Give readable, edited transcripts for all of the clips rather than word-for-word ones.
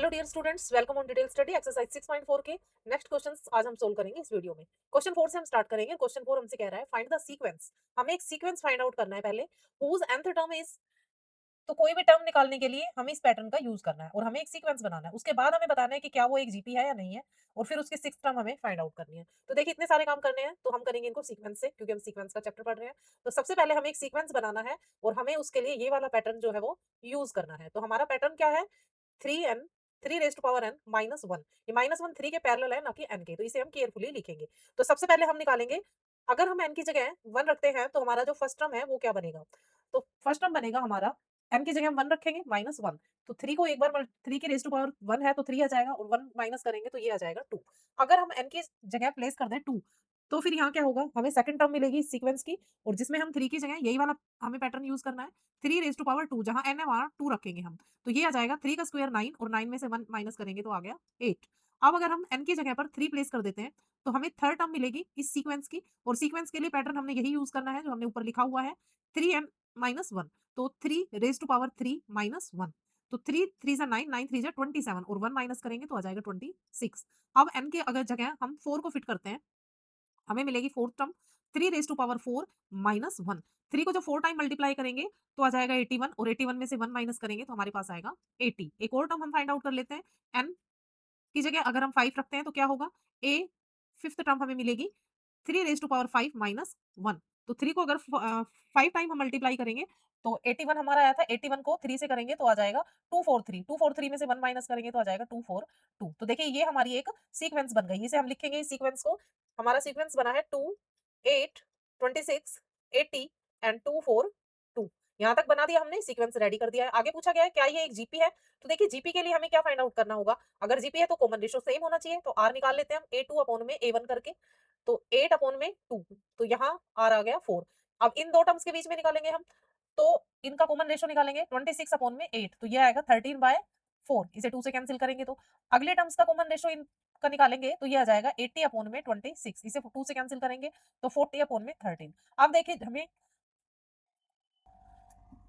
Hello dear students, welcome on detail study exercise 6.4 के next questions आज हम solve करेंगे इस वीडियो में। क्वेश्चन 4 से हम स्टार्ट करेंगे। क्वेश्चन 4 हमसे कह रहा है फाइंड द सीक्वेंस। हमें एक सीक्वेंस फाइंड आउट करना है पहले हुज nth टर्म इज। तो कोई भी टर्म निकालने के लिए हमें इस पैटर्न का यूज करना है और हमें एक सीक्वेंस बनाना है। उसके बाद हमें बताना है कि क्या वो एक जीपी है या नहीं है, और फिर उसकी सिक्स टर्म हमें फाइंड आउट करनी है। तो देखिए इतने सारे काम करने हैं, तो हम करेंगे इनको सीक्वेंस से, क्योंकि हम सीक्वेंस का चैप्टर पढ़ रहे हैं। तो सबसे पहले हमें एक सीक्वेंस बनाना है और हमें उसके लिए ये वाला पैटर्न जो है वो यूज करना है। तो हमारा पैटर्न क्या है? 3n, 3 raise to power n minus 1। ये माइनस 1 3 के पैरेलल है, ना कि n के, तो इसे हम केयरफुली लिखेंगे। तो सबसे पहले हम निकालेंगे, अगर हम n की जगह 1 रखते हैं तो हमारा जो फर्स्ट टर्म है वो क्या बनेगा? तो फर्स्ट टर्म बनेगा हमारा, n की जगह हम 1 रखेंगे माइनस 1। तो 3 को एक बार 3 की रेज़ टू पावर 1 है तो 3 आ जाएगा, और 1 माइनस करेंगे तो ये आ जाएगा 2। अगर हम n की जगह प्लेस कर दें 2, तो फिर यहाँ क्या होगा? हमें सेकंड टर्म मिलेगी इस सीक्वेंस की, और जिसमें हम 3 की जगह यही वाला हमें पैटर्न यूज़ करना है। 3 रेज़ टू पावर 2, जहाँ n है वहाँ 2 रखेंगे हम। तो ये आ जाएगा 3 का स्क्वायर 9, और 9 में से 1 माइनस करेंगे तो आ गया 8। अब अगर हम n की जगह पर 3 प्लेस कर देते हैं, तो हमें थर्ड टर्म मिलेगी इस सीक्वेंस की, और सीक्वेंस के लिए पैटर्न हमने यही यूज़ करना है जो हमने ऊपर लिखा हुआ है, 3n माइनस 1। तो 3 रेज़ टू पावर 3 माइनस 1। तो 3 3 जा 9, 9 3 जा 27, और 1 माइनस करेंगे तो आ जाएगा 26। अब n के अगर जगह हम 4 को फिट करते हैं, हमें मिलेगी fourth term 3 raise to power 4 minus 1। 3 को जब 4 टाइम मल्टीप्लाई करेंगे तो आ जाएगा 81, और 81 में से 1 माइनस करेंगे तो हमारे पास आएगा 80। एक और टर्म हम फाइंड आउट कर लेते हैं। n की जगह अगर हम 5 रखते हैं तो क्या होगा? a फिफ्थ टर्म हमें मिलेगी 3 रेज़ टू पावर 5 माइनस 1। तो 3 को अगर 5 टाइम हम मल्टीप्लाई करेंगे तो 81 हमारा आया था, 81 को 3 से करेंगे तो आ जाएगा 243। 243 में से 1 माइनस करेंगे तो आ जाएगा 242। तो देखिए ये हमारी एक सीक्वेंस बन गई। इसे हम लिखेंगे इस सीक्वेंस को। हमारा सीक्वेंस बना है 2, 8, 26, 80 एंड 242। यहाँ तक बना दिया हमने, सीक्वेंस रेडी कर दिया है। आगे पूछा गया है क्या ये एक जीपी है? तो देखिए जीपी के लिए हमें क्या फाइंड आउट करना होगा? अगर जीपी है तो कॉमन रेशियो सेम होना चाहिए, तो आर निकाल लेते हैं हम a2 अपॉन में a1 करके। तो 8 अपॉन में 2, तो यहाँ आर आ गया 4। अब इन दो टर्म्स के बीच में निकालेंगे हम, तो इनका कॉमन रेशियो निकालेंगे 26 अपॉन में 8, तो ये आएगा 13/4। इसे 2 से कैंसिल करेंगे तो अगले टर्म्स का कॉमन रेशियो इनका निकालेंगे तो ये आ जाएगा 80 अपॉन में 26। इसे 2 से कैंसिल करेंगे तो 40 अपॉन में 13। अब देखिए हमें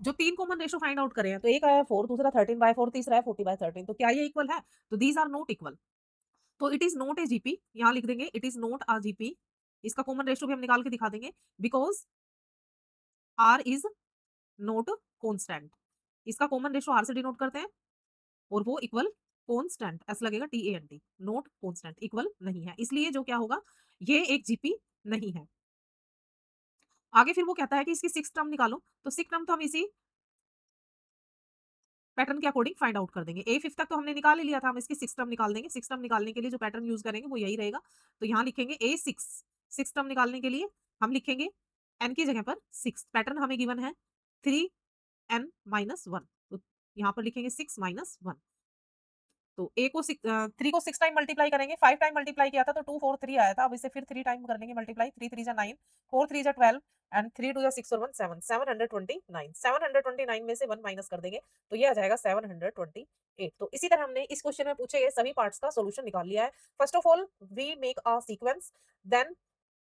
जो 3 कॉमन रेशियो फाइंड आउट करे हैं, तो एक आया 4, दूसरा 13/4, तीसरा है 40/13। तो क्या ये इक्वल है? तो दीज आर नॉट इक्वल। तो it is not a GP, यहाँ लिख देंगे it is not a GP. इसका कॉमन रेशियो भी हम निकाल के दिखा देंगे, because R is not constant. इसका कॉमन रेशियो आर से डिनोट करते हैं, और वो इक्वल कॉन्स्टेंट, ऐसा लगेगा TANT, नॉट कॉन्स्टेंट, इक्वल नहीं है, इसलिए जो क्या होगा, ये एक जीपी नहीं है। आगे फिर वो कहता है कि इसकी सिक्स टर्म निकालो, तो सिक्स टर्म तो हम इसी पैटर्न के अकॉर्डिंग फाइंड आउट कर देंगे। ए फिफ्थ तक तो हमने निकाल ही लिया था, हम इसकी सिक्स टर्म निकाल देंगे। सिक्स टर्म निकालने के लिए जो पैटर्न यूज करेंगे वो यही रहेगा। तो यहाँ लिखेंगे A6। सिक्स टर्म निकालने के लिए हम लिखेंगे n की जगह पर 6। पैटर्न हमें गिवन है 3n माइनस 1, तो यहाँ पर लिखेंगे 6 माइनस 1। तो ए को 3 को 6 टाइम मल्टीप्लाई करेंगे, 5 टाइम मल्टीप्लाई किया था तो 2 4 3 आया था। अब इसे फिर 3 टाइम करेंगे मल्टीप्लाई, 3 3 जा 9, 4 3 जा 12 एंड 3 2 जा 6 और 1 7, 729। 729 में से 1 माइनस कर देंगे तो ये आ जाएगा 728। तो इसी तरह हमने इस क्वेश्चन में पूछे गए सभी पार्ट्स का सॉल्यूशन निकाल लिया है। First of all we make a sequence, then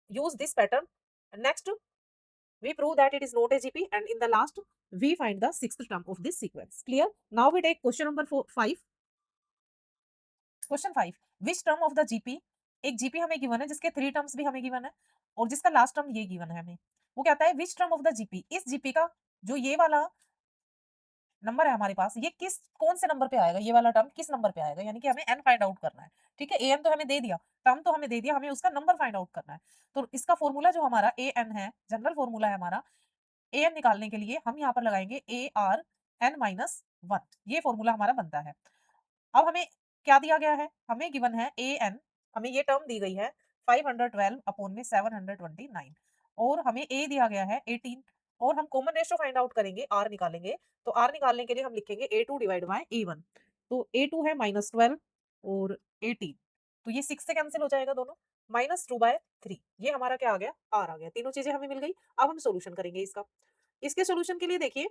use this pattern. Next, we prove that it is not a GP, and in the last, we find the sixth term of this sequence. Clear? Now we take question number 5। Question 5, which term of the GP. एक GP हमें given है जिसके 3 terms भी हमें given है, और जिसका last term ये गिवन है हमें। वो कहता है which term of the GP, इस जीपी का जो ये वाला नंबर है हमारे पास, ये किस कौन से नंबर पे आएगा, ये वाला टर्म किस नंबर पे आएगा, यानी कि हमें n फाइंड आउट करना है। ठीक है, an तो हमें दे दिया, टर्म तो हमें दे दिया, हमें उसका नंबर फाइंड आउट करना है। तो इसका फॉर्मूला जो हमारा an है, जनरल फॉर्मूला है हमारा, an निकालने के लिए हम यहाँ पर लगाएंगे ARn-1, ये फॉर्मूला हमारा बनता है। अब हमें क्या दिया गया है? हमें गिवन है an, हमें ये टर्म दी गई है 512 अपॉन में 729, और हमें a दिया गया है 18, और हम कॉमन रेशियो फाइंड आउट करेंगे, r निकालेंगे। तो r निकालने के लिए हम लिखेंगे a2 डिवाइड बाय a1। तो a2 है -12 और 18, तो ये 6 से कैंसिल हो जाएगा दोनों, -2/3। ये हमारा क्या आ गया? r आ गया। तीनों चीजें हमें मिल गई। अब हम सोल्यूशन करेंगे इसका। इसके सोल्यूशन के लिए देखिए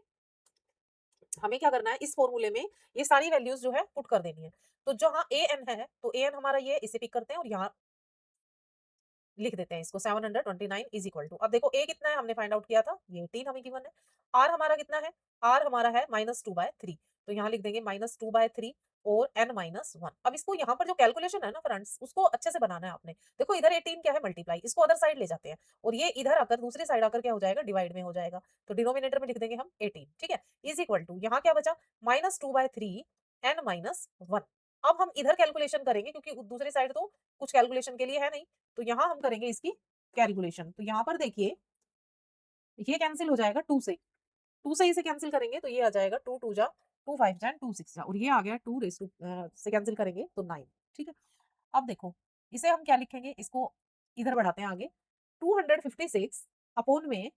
हमें क्या करना है, इस फॉर्मूले में ये सारी वैल्यूज जो है पुट कर देनी है। तो जहाँ an है तो an हमारा ये, इसे पिक करते हैं, और यहाँ लिख देते हैं इसको 729 इज इक्वल टू, अब देखो ए कितना है हमने फाइंड आउट किया था, ये 18 हमें गिवन है। आर हमारा कितना है, आर हमारा है -2/3, तो यहाँ लिख देंगे -2/3 और n -1। अब इसको यहाँ पर जो कैलकुलेशन है ना फ्रेंड्स, उसको अच्छे से बनाना है आपने। देखो इधर 18 क्या है, मल्टीप्लाई, इसको अदर साइड ले जाते हैं और ये इधर आकर दूसरी साइड आकर क्या हो जाएगा, डिवाइड में हो जाएगा। तो डिनोमिनेटर में लिख देंगे हम 18, ठीक है, इज इक्वल टू यहाँ क्या बचा -2/3 n -1। अब हम इधर कैलकुलेशन करेंगे क्योंकि दूसरी साइड तो कुछ कैलकुलेशन के लिए है नहीं, तो यहाँ हम करेंगे इसकी कैलकुलेशन। तो यहाँ पर देखिए ये कैंसिल हो जाएगा 2 से, 2 से इसे कैंसिल करेंगे तो ये आ जाएगा 2 2 जा 2 5 जा 2 6 जा, और ये आ गया 2 रेज़ टू से कैंसिल करेंगे तो 9, ठीक है। अब देखो इसे हम क्या लिखेंगे, इसको इधर बढ़ाते हैं आगे, 256 अपॉन में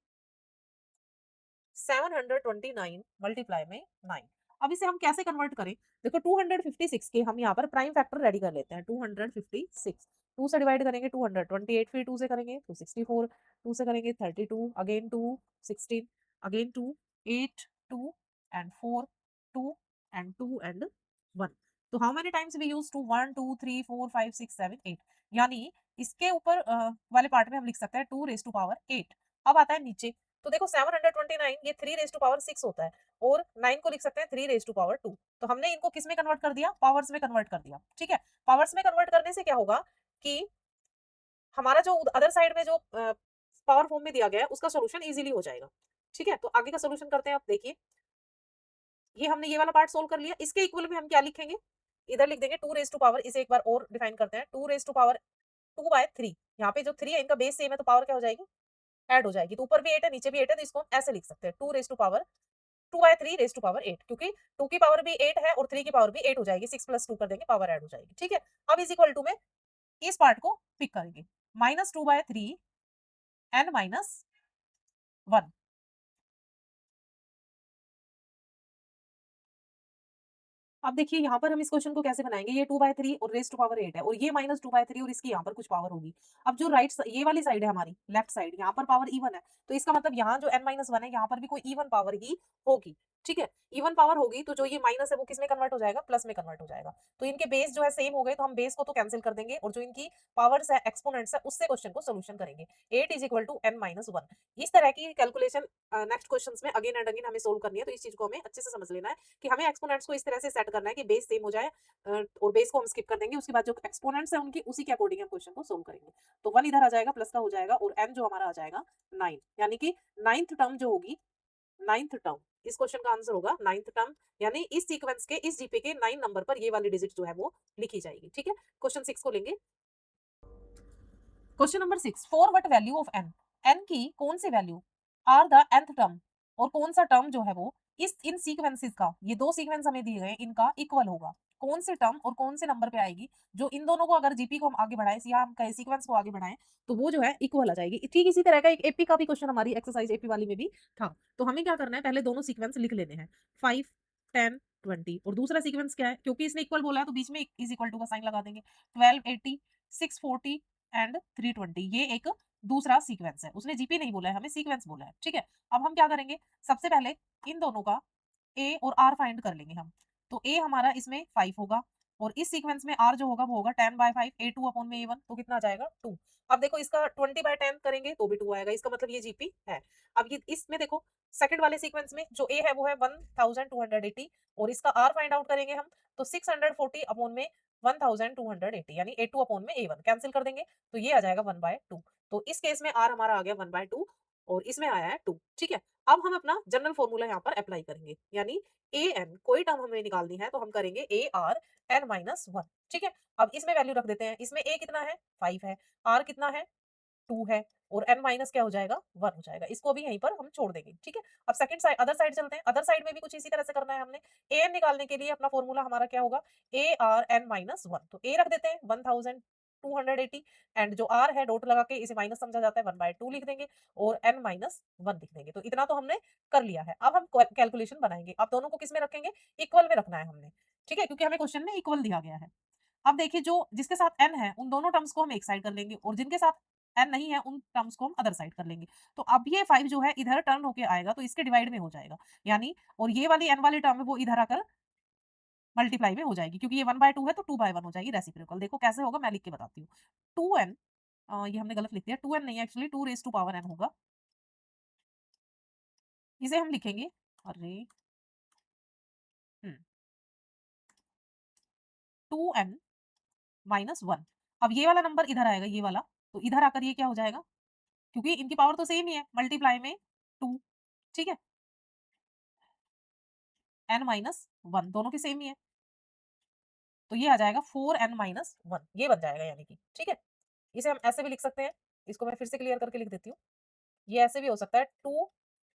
729 मल्टीप्लाई में 9। अब इसे हम कैसे कन्वर्ट करें, देखो 256 के हम यहाँ पर प्राइम फैक्टर रेडी कर लेते हैं। 256 2 से डिवाइड करेंगे 228, फिर 2 से करेंगे तो 64, 2 से करेंगे 32, again 2 16, again 2 8 2 and 4 2 and 2 and 1। तो how many times we use two 1 2 3 4 5 6 7 8, यानी इसके ऊपर वाले पार्ट में हम लिख सकते हैं 2 रेज टू पावर 8। अब आता है नीचे, तो देखो 729 ये 3 रेज टू पावर 6 होता है और 9 को लिख सकते हैं 3 रेज टू पावर 2। तो हमने इनको किस में कन्वर्ट कर दिया, पावर्स में कन्वर्ट कर दिया, ठीक है। पावर्स में कन्वर्ट करने से क्या होगा कि हमारा जो अदर साइड में जो पावर फॉर्म में दिया गया है उसका सोल्यूशन इजीली हो जाएगा, ठीक है। तो आगे का सोल्यूशन करते हैं, आप देखिए ये हमने ये वाला पार्ट सोल्व कर लिया, इसके इक्वल में हम क्या लिखेंगे, इधर लिख देंगे 2 रेज टू पावर, इसे एक बार और डिफाइन करते हैं, 2 रेज टू पावर 2/3। यहाँ पे जो 3 है इनका बेस सेम है तो पावर क्या हो जाएगी, ऐड हो जाएगी। तो ऊपर भी 8 है नीचे भी 8 है, तो इसको हम ऐसे लिख सकते हैं 2 raise to power 2/3 raise to power 8, क्योंकि 2 की पावर भी 8 है और 3 की पावर भी 8 हो जाएगी, 6 + 2 कर देंगे पावर ऐड हो जाएगी, ठीक है। अब इज इक्वल टू में इस पार्ट को पिक करेंगे, -2/3 n -1। अब देखिए यहाँ पर हम इस क्वेश्चन को कैसे बनाएंगे, ये 2/3 और रेज़ टू पावर 8 है और ये -2/3 और इसकी यहाँ पर कुछ पावर होगी। अब जो ये वाली साइड है हमारी लेफ्ट साइड, यहाँ पर पावर इवन है, तो इसका मतलब यहाँ जो n-1 है यहाँ पर भी कोई इवन पावर ही होगी, ठीक है। इवन पावर होगी तो जो ये माइनस है वो किस में कन्वर्ट हो जाएगा, प्लस में कन्वर्ट हो जाएगा। तो इनके बेस जो है सेम हो गए, तो हम बेस को तो कैंसिल कर देंगे और जो इनकी पावर्स है, एक्सपोनेंट्स है, उससे क्वेश्चन को सोल्यूशन करेंगे। 8 इज इक्वल टू n-1। इस तरह की कैलकुलेशन नेक्स्ट क्वेश्चंस में अगेन एंड अगेन हमें सोल्व करनी है, तो इस चीज को हमें अच्छे से समझ लेना है कि हमें एक्सपोनेंट्स को इस तरह से सेट करना है कि बेस सेम हो जाए और बेस को हम स्किप कर देंगे, उसके बाद जो एक्सपोनेंट्स है उनकी उसी के अकॉर्डिंग हम क्वेश्चन को सोल्व करेंगे। तो 1 इधर आ जाएगा, प्लस का हो जाएगा और n जो हमारा आ जाएगा 9, यानी कि 9th टर्म जो होगी, 9th टर्म इस क्वेश्चन का आंसर होगा 9th टर्म, यानी इस सीक्वेंस के इस जीपी के 9 नंबर पर ये वाली डिजिट जो है वो लिखी जाएगी, ठीक है। क्वेश्चन 6 को लेंगे। Question number 6, for what value of n, n की कौन सी value are the nth term, और कौन सा टर्म जो है वो इस इन सीक्वेंसेस का, ये दो सीक्वेंस हमें दिए गए इनका इक्वल होगा, कौन से टर्म और कौन से नंबर पे आएगी जो इन दोनों को अगर जीपी को हम आगे बढ़ाएं या हम कहे सीक्वेंस को आगे बढ़ाएं तो वो जो है इक्वल आ जाएगी। ठीक इसी तरह का एक एपी का भी क्वेश्चन हमारी एक्सरसाइज एपी वाली में भी था। तो हमें क्या करना है, पहले दोनों सीक्वेंस लिख लेने हैं, 5 10 20, और दूसरा सीक्वेंस क्या है, क्योंकि इसने इक्वल बोला है तो बीच में इज इक्वल टू का साइन लगा देंगे, 12 80 640 एंड 320, ये एक दूसरा सीक्वेंस है, उसने जीपी नहीं बोला है, हमें सीक्वेंस बोला है, ठीक है। अब हम क्या करेंगे, सबसे पहले इन दोनों का ए और आर फाइंड कर लेंगे हम। तो ए हमारा इसमें 5 होगा और इस सीक्वेंस में आर जो होगा वो होगा 10/5, A2 अपॉन में A1, तो कितना आ जाएगा 2। अब देखो इसका 20/10 करेंगे तो भी 2 आएगा, इसका मतलब ये जीपी है। अब ये इसमें देखो सेकंड वाले सीक्वेंस में जो ए है वो है 1280 और इसका आर फाइंड आउट करेंगे हम, तो 640 अपॉन में 1280, यानी A2 अपॉन में A1 कैंसिल कर देंगे तो ये आ जाएगा 1/2। तो इस केस में आर हमारा आ गया 1/2 और इसमें आया है 2, ठीक है। अब हम अपना जनरल फॉर्मूला यहाँ पर अप्लाई करेंगे, यानी ए एन कोई टर्म हमें निकालनी है तो हम करेंगे ए आर n-1, ठीक है। अब इसमें वैल्यू रख देते हैं, इसमें ए कितना है 5 है, आर कितना है 2 है और n माइनस क्या हो जाएगा 1 हो जाएगा, इसको भी यहीं पर हम छोड़ देंगे, ठीक है। अब सेकंड साइड अदर साइड चलते हैं, अदर साइड में भी कुछ इसी तरह से करना है हमने। ए एन निकालने के लिए अपना फॉर्मूला हमारा क्या होगा, ए आर n-1, तो ए रख देते हैं 1280 एंड जो आर है डॉट लगा के इसे माइनस समझा जाता है 1/2 लिख देंगे और n-1 लिख देंगे। तो इतना तो हमने कर लिया है, अब हम कैलकुलेशन बनाएंगे। अब दोनों को किस में रखेंगे, इक्वल में रखना है हमने, ठीक है, क्योंकि हमें क्वेश्चन में इक्वल दिया गया है। अब देखिए जो जिसके साथ n है उन दोनों टर्म्स को हम एक साइड कर लेंगे और जिनके साथ n नहीं है उन टर्म्स को हम अदर साइड कर लेंगे। तो अब ये 5 जो है इधर टर्न होके आएगा तो इसके डिवाइड में हो जाएगा, यानी और ये वाली n वाली टर्म है वो इधर आकर मल्टीप्लाई में हो जाएगी, क्योंकि ये 1/2 है तो 2/1 हो जाएगी रेसिप्रोकल। देखो कैसे होगा मैं लिख के बताती हूँ, 2n ये हमने गलत लिख दिया, 2n नहीं है actually, 2 raise to power n होगा। इसे हम लिखेंगे, अरे 2n माइनस 1। अब ये वाला नंबर इधर आएगा, ये वाला, तो इधर आकर ये क्या हो जाएगा, क्योंकि इनकी पावर तो सेम ही है, मल्टीप्लाई में 2, ठीक है, n माइनस 1 दोनों की सेम ही है, तो ये आ जाएगा 4n माइनस 1, ये बन जाएगा यानी कि, ठीक है। इसे हम ऐसे भी लिख सकते हैं, इसको मैं फिर से क्लियर करके लिख देती हूँ। ये ऐसे भी हो सकता है, 2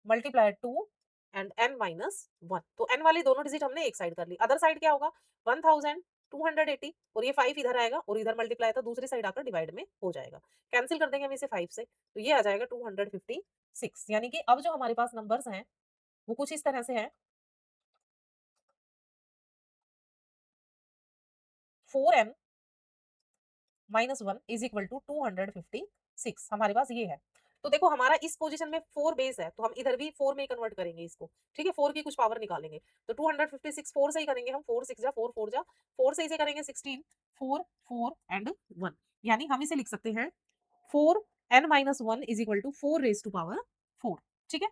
मल्टीप्लाई 2 एंड n माइनस 1, तो n वाली दोनों डिजिट हमने एक साइड कर ली, अदर साइड क्या होगा, 1280 और ये 5 इधर आएगा और इधर मल्टीप्लाई था दूसरी साइड आकर डिवाइड में हो जाएगा, कैंसिल कर देंगे हम इसे 5 से, तो ये आ जाएगा 256। यानी कि अब जो हमारे पास नंबर्स हैं वो कुछ इस तरह से हैं, 4n minus 1 is equal to 256, हमारे पास ये है। तो देखो हमारा इस पोजीशन में 4 बेस है, तो हम इधर भी 4 में कन्वर्ट करेंगे इसको, ठीक है, 4 की कुछ पावर निकालेंगे, तो 256 4 से ही करेंगे हम, 4 6 जा 4 4 जा 4 से इसे करेंगे 16, 4 4 एंड 1, यानी हम इसे लिख सकते हैं 4n minus 1 is equal to 4 raise to power 4, ठीक है।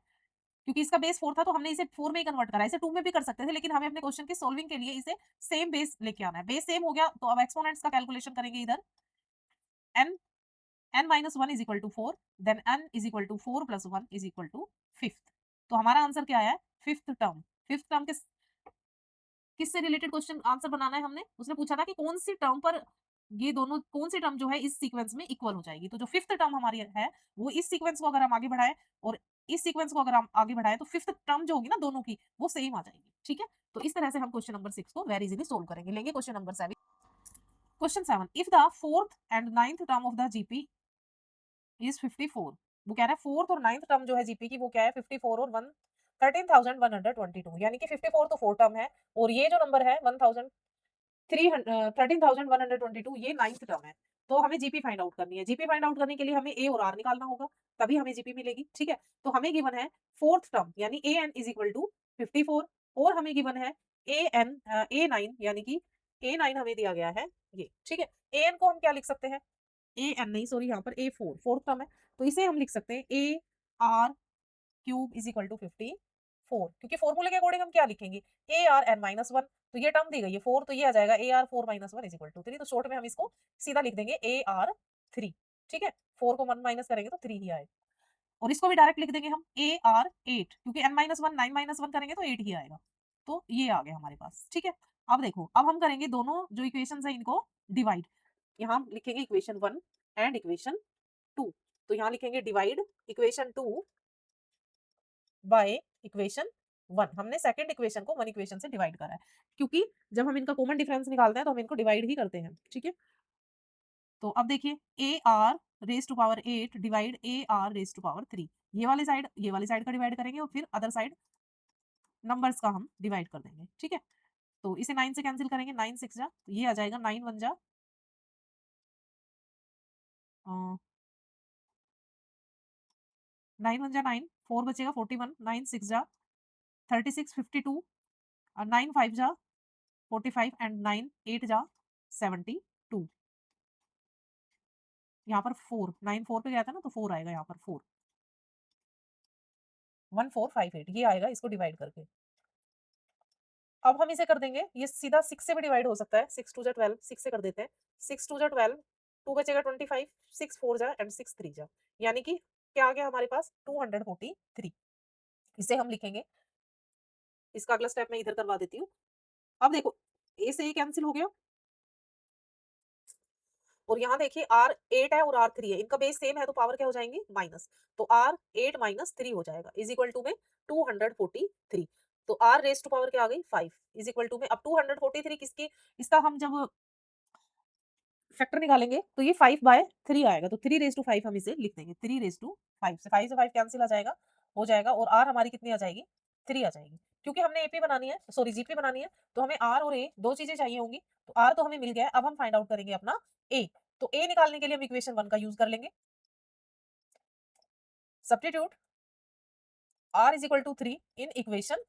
क्योंकि इसका बेस 4 था तो हमने इसे 4 में ही कन्वर्ट करा, इसे 2 में भी कर सकते थे, लेकिन हमें अपने क्वेश्चन की सॉल्विंग के लिए इसे सेम बेस लेके आना है। बेस सेम हो गया तो अब एक्सपोनेंट्स का कैलकुलेशन करेंगे इधर, n n minus 1 is equal to 4, then n is equal to 4 plus 1 is equal to fifth। तो हमारा आंसर क्या आया है, फिफ्थ टर्म। फिफ्थ टर्म किससे रिलेटेड क्वेश्चन आंसर बनाना है हमने, उसने पूछा था कि कौन सी टर्म पर ये दोनों, कौन सी टर्म जो है इस सीक्वेंस में इक्वल हो जाएगी, तो जो फिफ्थ टर्म हमारी है वो इस सीक्वेंस को अगर हम आगे बढ़ाएं और इस सीक्वेंस को अगर हम आगे बढ़ाएं तो फिफ्थ टर्म जो होगी ना दोनों की वो सेम आ जाएगी, ठीक है। तो इस तरह से हम क्वेश्चन नंबर 6 को वेरी इजीली सोल्व करेंगे। लेंगे question number 7। Question 7, if the fourth and ninth term of the GP is 54, वो कह रहा है फोर्थ और नाइन्थ टर्म जो है जीपी की वो क्या है 54 और 13,122, यानी कि 54 तो फोर्थ टर्म है और ये जो नंबर है 13,122 ये नाइन्थ टर्म है। तो हमें जीपी फाइंड आउट करनी है, जीपी फाइंड आउट करने के लिए हमें ए और आर निकालना होगा, तभी हमें जीपी मिलेगी, ठीक है। तो हमें गिवन है फोर्थ टर्म यानी ए एन इज इक्वल टू 54 और हमें गिवन है ए नाइन यानी कि ए नाइन हमें दिया गया है ये, ठीक है। ए एन को हम क्या लिख सकते हैं, ए एन नहीं सॉरी यहाँ पर ए फोर, फोर्थ टर्म है, तो इसे हम लिख सकते हैं A R cube is equal to 54, क्योंकि फॉर्मूले के अकॉर्डिंग हम क्या लिखेंगे, ए आर एन माइनस 1, तो ये टर्म दी गई है 4, तो ये आ जाएगा A R 4 minus 1 is equal to 3, तो शॉर्ट में हम इसको सीधा लिख देंगे ए आर 3, ठीक है। 4 को 1 माइनस करेंगे तो 3 ही आएगा, और इसको भी डायरेक्ट लिख देंगे हम ए आर 8, क्योंकि एन माइनस 1 9 माइनस 1 करेंगे तो 8 ही आएगा, तो ये आ गया हमारे पास, ठीक है। अब देखो अब हम करेंगे दोनों जो इक्वेशन है इनको डिवाइड, यहाँ हम लिखेंगे इक्वेशन 1 एंड इक्वेशन 2, तो यहाँ लिखेंगे डिवाइड इक्वेशन 2 बाय इक्वेशन 1, हमने सेकंड इक्वेशन को 1 इक्वेशन से डिवाइड करा है, क्योंकि जब हम इनका कॉमन डिफरेंस निकालते हैं तो हम इनको डिवाइड ही करते हैं, ठीक है। तो अब देखिए A R raise to power 8 divide A R raise to power 3, ये वाली साइड का डिवाइड करेंगे और फिर अदर साइड नंबर्स का हम डिवाइड कर देंगे, ठीक है। तो इसे 9 से कैंसिल करेंगे, 9 6 जा, तो ये आ जाएगा 9 1 जा 9 1 जा 9, 4 बचेगा 41, 9 6 जा 36 52 और 9 5 जा 45 एंड 9 8 जा 72, यहाँ पर 4 9 4 पे गया था ना तो 4 आएगा यहाँ पर 4 1458 ये आएगा इसको डिवाइड करके। अब हम इसे कर देंगे, ये सीधा 6 से भी डिवाइड हो सकता है, 6 2 जा 12, 6 से कर देते हैं, 6 2 जा 12, 2 बचेगा 25, 6 4 जा एंड 6 3 जा, यानी कि क्या आ गया हमारे पास 243, इसे हम लिखेंगे, इसका अगला स्टेप मैं इधर करवा देती हूँ। अब देखो ए से ए कैंसिल हो गया और यहाँ देखिए आर 8 है और आर 3 है, इनका बेस सेम है तो पावर क्या हो जाएंगी माइनस, तो आर 8 माइनस 3 हो जाएगा इज इक्वल टू में 243, तो आर रेज टू पावर क्या आ गई 5 इज इक्वल टू में, अब 243 किसकी, इसका हम जब फैक्टर निकालेंगे तो ये 5/3 आएगा, तो 3 रेज टू 5 हम इसे लिख देंगे, 3 रेज टू 5 से 5 से 5 कैंसिल आ जाएगा, हो जाएगा, और आर हमारी कितनी आ जाएगी 3 आ जाएगी, क्योंकि हमने एपी बनानी है सॉरी जीपी बनानी है, तो हमें आर और ए दो चीजें चाहिए होंगी, तो आर तो हमें मिल गया है, अब हम फाइंड आउट करेंगे अपना ए, तो ए निकालने के लिए हम इक्वेशन 1 का यूज कर लेंगे, substitute R is equal to 3 in equation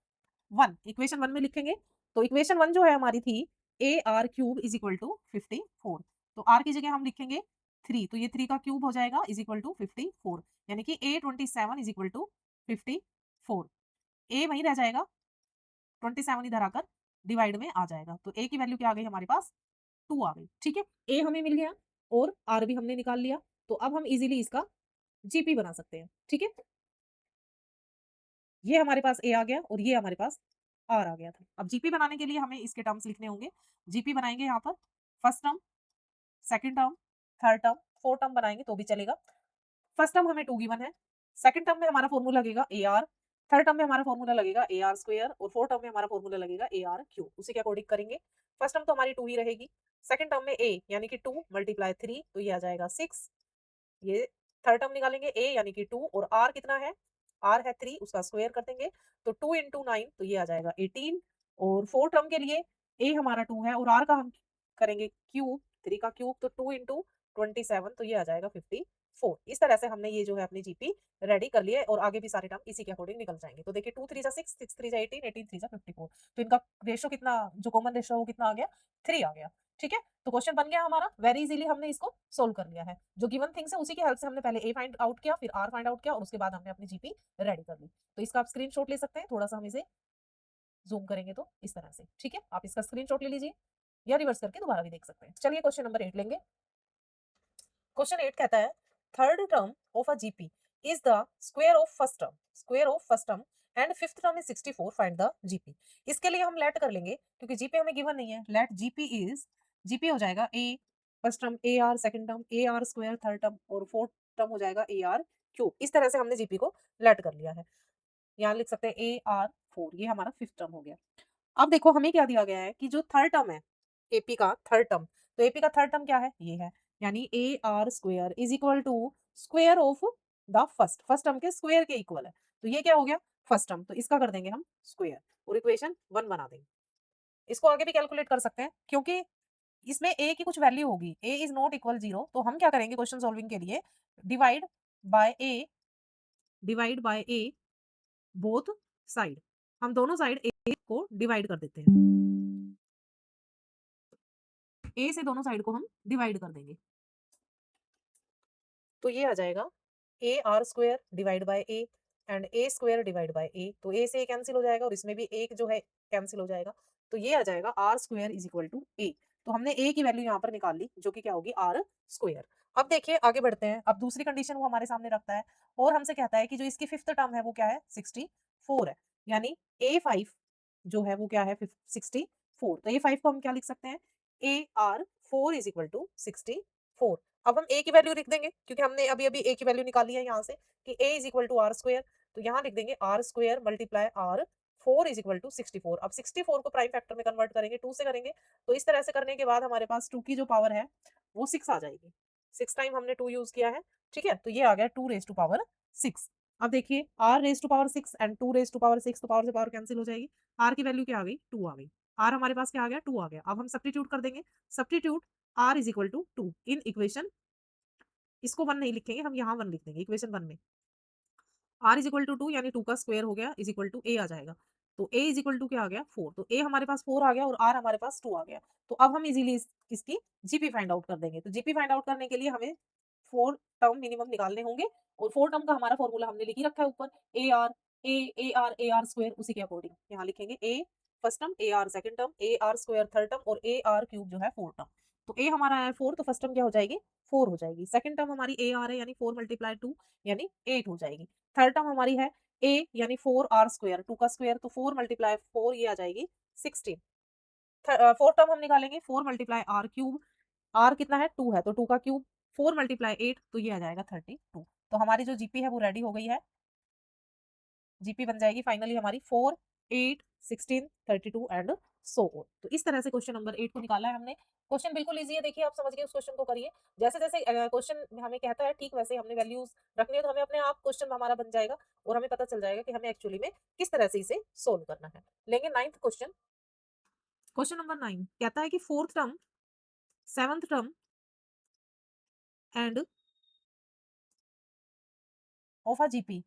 1, equation 1 में लिखेंगे, तो इक्वेशन 1 जो है हमारी थी A R cube is equal to 54, तो आर की जगह हम लिखेंगे 3, तो ये 3 का क्यूब हो जाएगा इज इक्वल टू 54, यानी कि A27 इज इक्वल टू 54। ए वहीं रह जाएगा, 27 इधर आकर डिवाइड में आ जाएगा, तो ए की वैल्यू क्या आ गई हमारे पास, 2 आ गई। ठीक है, ए हमें मिल गया और आर भी हमने निकाल लिया, तो अब हम इजीली इसका जीपी बना सकते हैं। ठीक है, ये हमारे पास ए आ गया और ये हमारे पास आर आ गया था। अब जीपी बनाने के लिए हमें इसके टर्म्स लिखने होंगे। जीपी बनाएंगे यहाँ पर first term, second term, third term, fourth term बनाएंगे तो भी चलेगा। फर्स्ट टर्म हमें 2 गिवन है, सेकंड टर्म में हमारा फॉर्मूला लगेगा ए आर, थर्ड टर्म में हमारा फॉर्मूला लगेगा ए आर स्क्वायर और फोर्थ टर्म में हमारा फॉर्मूला लगेगा ए आर क्यूब। उसी के अकॉर्डिंग करेंगे। फर्स्ट टर्म तो हमारी 2 ही रहेगी, सेकंड टर्म में ए यानी कि 2 मल्टीप्लाई 3 तो ये आ जाएगा 6, ये थर्ड टर्म निकालेंगे ए यानी कि 2 और आर कितना है, आर है 3, उसका स्क्वायर कर देंगे तो 2 इंटू 9 तो ये आ जाएगा 18 और फोर्थ टर्म के लिए ए हमारा 2 है और आर का हम करेंगे क्यूब, 3 का क्यूब तो 2 इंटू 27 तो ये आ जाएगा 54। इस तरह से हमने ये जो है अपनी जीपी रेडी कर लिया है और आगे भी सारे टर्म इसी के अकॉर्डिंग निकल जाएंगे। तो देखिए 2 3 जा 6, 6 3 जा 18, 18 3 जा 54, तो इनका रेशो कितना, जो कॉमन रेशो वो कितना आ गया, 3 आ गया। ठीक है, तो क्वेश्चन बन गया हमारा, वेरी इजीली हमने इसको सोल्व कर लिया है। जो गिवन थिंग्स है उसी की हेल्प से हमने पहले ए फाइंड आउट किया, फिर आर फाइंड आउट किया और उसके बाद हमने अपनी जीपी रेडी कर ली। तो इसका आप स्क्रीनशॉट ले सकते हैं, थोड़ा सा हम इसे जूम करेंगे तो इस तरह से। ठीक है, आप इसका स्क्रीनशॉट ले लीजिए या रिवर्स करके दोबारा भी देख सकते हैं। चलिए क्वेश्चन नंबर 8 लेंगे। क्वेश्चन 8 कहता है third term of a GP is the square of first term, square of first term and fifth term is 64, find the GP. इसके लिए हम लेट कर लेंगे क्योंकि जीपी हमें गिवन नहीं है। लेट जीपी इज, जीपी हो जाएगा A first term A R, second term A R square third term और फोर्थ टर्म हो जाएगा ए आर क्यूब। इस तरह से हमने जीपी को लेट कर लिया है। यहाँ लिख सकते हैं ए आर 4, ये हमारा फिफ्थ टर्म हो गया। अब देखो हमें क्या दिया गया है कि जो थर्ड टर्म है एपी का थर्ड टर्म, तो एपी का थर्ड टर्म क्या है, ये है, यानी A R square is equal to square of the first, first term के स्क्वायर के इक्वल है। तो ये क्या हो गया, फर्स्ट टर्म, तो इसका कर देंगे हम स्क्वायर और इक्वेशन 1 बना देंगे। इसको आगे भी कैलकुलेट कर सकते हैं क्योंकि इसमें ए की कुछ वैल्यू होगी, ए इज नॉट इक्वल 0, तो हम क्या करेंगे क्वेश्चन सॉल्विंग के लिए, divide by A, divide by A both side, हम दोनों साइड ए को डिवाइड कर देते हैं, ए से दोनों साइड को हम डिवाइड कर देंगे। तो ये आ जाएगा A R square divide by A and A square divide by A, तो ए से ए कैंसिल हो जाएगा और इसमें भी एक जो है कैंसिल हो जाएगा, तो ये आ जाएगा R square is equal to A. तो हमने ए की वैल्यू यहाँ पर निकाल ली जो कि क्या होगी, आर स्क्वायर। अब देखिए आगे बढ़ते हैं, अब दूसरी कंडीशन वो हमारे सामने रखता है और हमसे कहता है कि जो इसकी फिफ्थ टर्म है वो क्या है, 64 है, यानी A5 जो है वो क्या है 64। तो A5 को हम क्या लिख सकते हैं, A R 4 is equal to 64। अब हम a की वैल्यू लिख देंगे क्योंकि हमने अभी अभी a की वैल्यू निकाली है यहाँ से कि a is equal to R square, तो यहाँ लिख देंगे R square multiply R 4 is equal to 64। अब 64 को प्राइम फैक्टर में कन्वर्ट करेंगे, 2 से करेंगे, तो इस तरह से करने के बाद हमारे पास 2 की जो पावर है वो 6 आ जाएगी, 6 टाइम हमने 2 यूज किया है। ठीक है, तो ये आ गया 2 रेज टू पावर 6। अब देखिए R raise to power 6 and 2 raise to power 6, तो पावर से पावर कैंसिल हो जाएगी, आर की वैल्यू क्या आ गई, 2 आ गई, आर हमारे पास क्या आ गया, 2 आ गया। अब हम सब्स्टिट्यूट कर देंगे, substitute R is equal to 2 in equation, इसको 1 नहीं लिखेंगे, हम यहाँ 1 लिख देंगे इक्वेशन 1 में, r इज इक्वल टू 2 यानी 2 का स्क्वायर हो गया इज इक्वल टू a आ जाएगा, तो a इज इक्वल टू क्या आ गया 4, तो a हमारे पास 4 आ गया और r हमारे पास 2 आ गया। तो अब हम इजीली इसकी जीपी फाइंड आउट कर देंगे। तो जीपी फाइंड आउट करने के लिए हमें 4 टर्म मिनिमम निकालने होंगे और 4 टर्म का हमारा फॉर्मूला हमने लिख ही रखा है ऊपर, A R A R square, उसी के अकॉर्डिंग यहाँ लिखेंगे A first term, A R second term, A R square third term और ए आर क्यूब जो है फोर्थ टर्म। तो ए हमारा है 4, तो फर्स्ट टर्म क्या हो जाएगी, 4 हो जाएगी, सेकंड टर्म हमारी ए आर है यानी 4 मल्टीप्लाई 2 यानी 8 हो जाएगी, थर्ड टर्म हमारी है ए यानी 4 आर स्क्वायर, 2 का स्क्वायर तो 4 मल्टीप्लाई 4 ये आ जाएगी 16। फोर्थ टर्म हम निकालेंगे 4 मल्टीप्लाई आर क्यूब, आर कितना है 2 है तो 2 का क्यूब, 4 मल्टीप्लाई 8 तो ये आ जाएगा 32। तो हमारी जो जीपी है वो रेडी हो गई है, जीपी बन जाएगी फाइनली हमारी 4 8 16 32 एंड सो ऑन। तो इस तरह से क्वेश्चन नंबर 8 को निकाला है हमने। क्वेश्चन बिल्कुल इजी है, देखिए आप समझ गए, उस क्वेश्चन को करिए, जैसे जैसे क्वेश्चन हमें कहता है ठीक वैसे हमने वैल्यूज रखनी है, तो हमें अपने आप क्वेश्चन हमारा बन जाएगा और हमें पता चल जाएगा कि हमें एक्चुअली में किस तरह से इसे सोल्व करना है। लेंगे नाइन्थ क्वेश्चन, क्वेश्चन नंबर 9 कहता है कि fourth term, seventh term and of a GP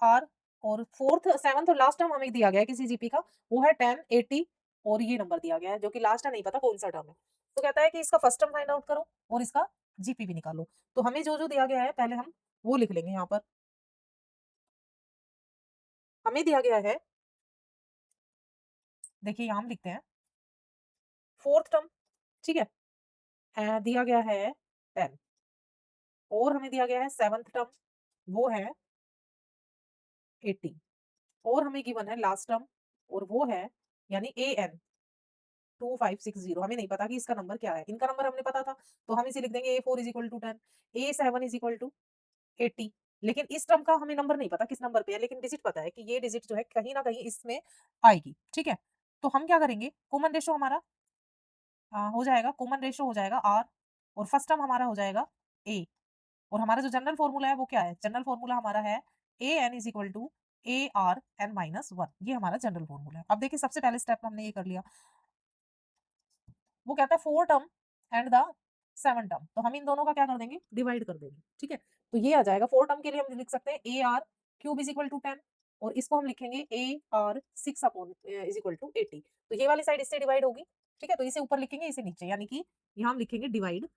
R, और फोर्थ सेवंथ और लास्ट टर्म हमें दिया गया है किसी जीपी का, वो है 10 80 और ये नंबर दिया गया है जो कि लास्ट है, नहीं पता कौन सा टर्म है। तो कहता है कि इसका फर्स्ट टर्म फाइंड आउट करो और इसका जीपी भी निकालो। तो हमें जो दिया गया है पहले हम वो लिख लेंगे यहाँ पर। हमें दिया गया है, देखिए यहाँ हम लिखते हैं फोर्थ टर्म, ठीक है, दिया गया है 10 और हमें दिया गया है सेवंथ टर्म, वो है 80 और हमें गिवन है लास्ट टर्म और वो है यानी ए एन 2560। हमें नहीं पता कि इसका नंबर क्या है, इनका नंबर हमने पता था तो हम इसे लिख देंगे A4 is equal to 10, A7 is equal to 80। लेकिन इस टर्म का हमें नंबर नहीं पता किस नंबर पे है, लेकिन डिजिट पता है कि ये डिजिट जो है कहीं ना कहीं इसमें आएगी, ठीक है। तो हम क्या करेंगे, कॉमन रेशो हमारा हो जाएगा, कॉमन रेशो हो जाएगा R और फर्स्ट टर्म हमारा हो जाएगा A और हमारा जो जनरल फॉर्मूला है वो क्या है, जनरल फॉर्मूला हमारा है A N is equal to A R N minus one, ये हमारा जनरल फॉर्मूला है। अब देखिए सबसे पहले स्टेप हमने ये कर लिया, वो कहता है four term and the seven term, तो हम इन दोनों का क्या कर देंगे, डिवाइड कर देंगे, ठीक है। तो ये आ जाएगा फोर टर्म के लिए हम लिख सकते हैं A R cube is equal to 10 और इसको हम लिखेंगे A R 6 upon is equal to 80। तो ये वाली साइड इससे डिवाइड होगी, ठीक है, तो इसे ऊपर लिखेंगे इसे नीचे, यानी कि यहाँ हम लिखेंगे डिवाइड,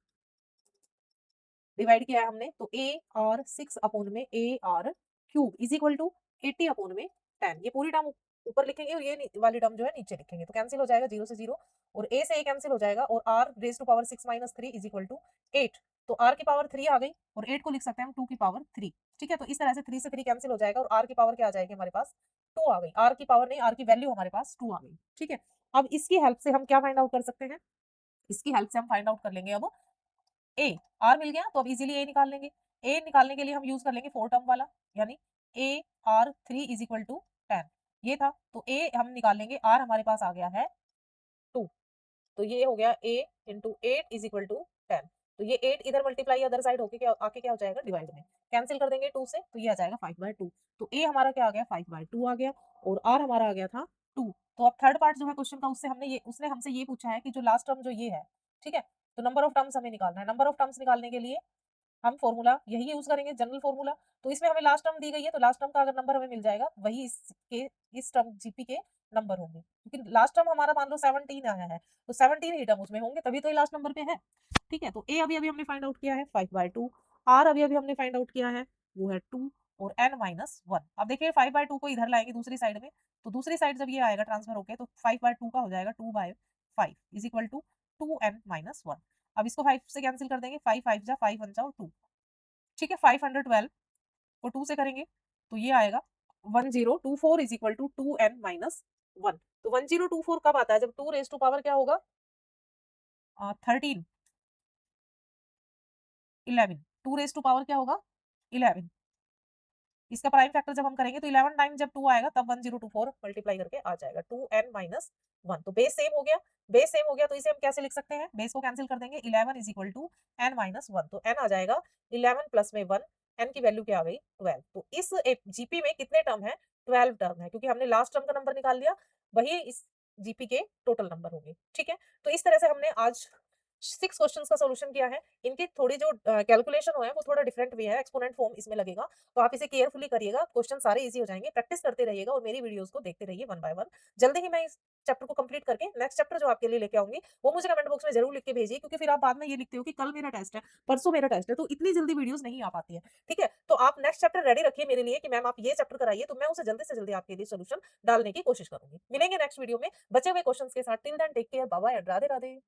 डिवाइड किया है हमने तो ए आर 6 अपॉन में A R cube is equal to 80 upon में 10, ये पूरी टर्म ऊपर लिखेंगे और ये वाली टर्म जो है नीचे लिखेंगे, तो कैंसिल हो जाएगा, 0 से 0 और a से a कैंसिल हो जाएगा और r raise to power 6 minus 3 is equal to 8। तो r की पावर 3 आ गई और 8 को लिख सकते हैं हम 2 की पावर 3, ठीक है। तो इस तरह से 3 से 3 कैंसिल हो जाएगा और r की पावर क्या आ जाएगी हमारे पास, 2 आ गई, r की पावर नहीं, r की वैल्यू हमारे पास 2 आ गई, ठीक है। अब इसकी हेल्प से हम क्या फाइंड आउट कर सकते हैं, इसकी हेल्प से हम फाइंड आउट कर लेंगे अब ए, आर मिल गया तो अब इजीली ए निकाल लेंगे। ए निकालने के लिए हम यूज कर लेंगे फोर टर्म वाला, यानी A R 3 is equal to 10, ये था तो ए हम निकाल लेंगे, आर हमारे पास आ गया है 2, तो ये हो गया a into eight is equal to 10। तो ये 8 इधर मल्टीप्लाई अदर साइड होके क्या आके क्या हो जाएगा, डिवाइड में कैंसिल कर देंगे 2 से, तो ये आ जाएगा 5/2। तो a हमारा क्या आ गया, 5/2 आ गया और r हमारा आ गया था 2। तो अब थर्ड पार्ट जो है क्वेश्चन का, उससे हमने ये, उसने हमसे ये पूछा है कि जो लास्ट टर्म जो ये है, ठीक है, तो नंबर ऑफ टर्म्स हमें निकालना है। नंबर ऑफ टर्म्स निकालने के लिए हम फॉर्मूला यही यूज करेंगे, जनरल फॉर्मूला। तो इसमें हमें लास्ट टर्म दी गई है तो लास्ट टर्म का अगर नंबर हमें मिल जाएगा वही इसके इस टर्म जीपी के नंबर होंगे, क्योंकि लास्ट टर्म हमारा मान लो 17 आया है तो 17 ही टर्म उसमें होंगे, तभी तो ये लास्ट नंबर पे है, ठीक है। तो ए अभी अभी हमने फाइंड आउट किया है 5/2, आर अभी अभी हमने फाइंड आउट किया है वो है 2 और n माइनस 1। अब देखिए 5/2 को इधर लाएंगे दूसरी साइड में, तो दूसरी साइड जब ये आएगा ट्रांसफर होके तो 5/2 का हो जाएगा 2/5 is equal to 2n minus 1। अब इसको 5 से कैंसिल कर देंगे, 5 5 जा 5 1 जा 2, ठीक है। 512 को 2 से करेंगे तो ये आएगा 1024 is equal to 2n minus 1। तो 1024 कब आता है, जब 2 रेज टू पावर क्या होगा 13 11, 2 रेज टू पावर क्या होगा 11, इसका प्राइम फैक्टर जब हम करेंगे तो 11 टाइम जब 2 आएगा तब 1024 मल्टीप्लाई करके आ जाएगा 2n माइनस 1। तो बेस सेम हो गया, बेस सेम हो गया तो इसे हम कैसे लिख सकते हैं, बेस को कैंसिल कर देंगे, 11 is equal to n minus 1, तो n आ जाएगा 11 प्लस में 1, n की वैल्यू क्या आ गई 12। तो इस जीपी में कितने टर्म है, 12 टर्म है, क्योंकि हमने लास्ट टर्म का नंबर निकाल लिया, वही इस जीपी के टोटल नंबर होंगे, ठीक है। तो इस तरह से हमने आज 6 क्वेश्चंस का सॉल्यूशन किया है। इनकी थोड़ी जो कैलकुलेशन हुआ है वो थोड़ा डिफरेंट भी है, एक्सपोनेंट फॉर्म इसमें लगेगा, तो आप इसे केयरफुली करिएगा, क्वेश्चन सारे इजी हो जाएंगे, प्रैक्टिस करते रहिएगा और मेरी वीडियोस को देखते रहिए वन बाय वन। जल्दी ही मैं इस चैप्टर को कंप्लीट करके नेक्स्ट चैप्टर जो आपके लिए लेके आऊंगी वो मुझे कमेंट बॉक्स में जरूर लिख के भेजिए, क्योंकि फिर आप बाद में ये लिखते हो कि कल मेरा टेस्ट है, परसों मेरा टेस्ट है, तो इतनी जल्दी वीडियोस नहीं आ पाती है, ठीक है। तो आप नेक्स्ट चैप्टर रेडी रखिए मेरे लिए कि मैम आप ये चैप्टर कराइए, तो मैं उसे जल्दी से जल्दी आपके लिए सोल्यूशन डालने की कोशिश करूंगी। मिलेंगे नेक्स्ट वीडियो में बचे हुए क्वेश्चंस के साथ, till then take care, bye bye, Radhe Radhe.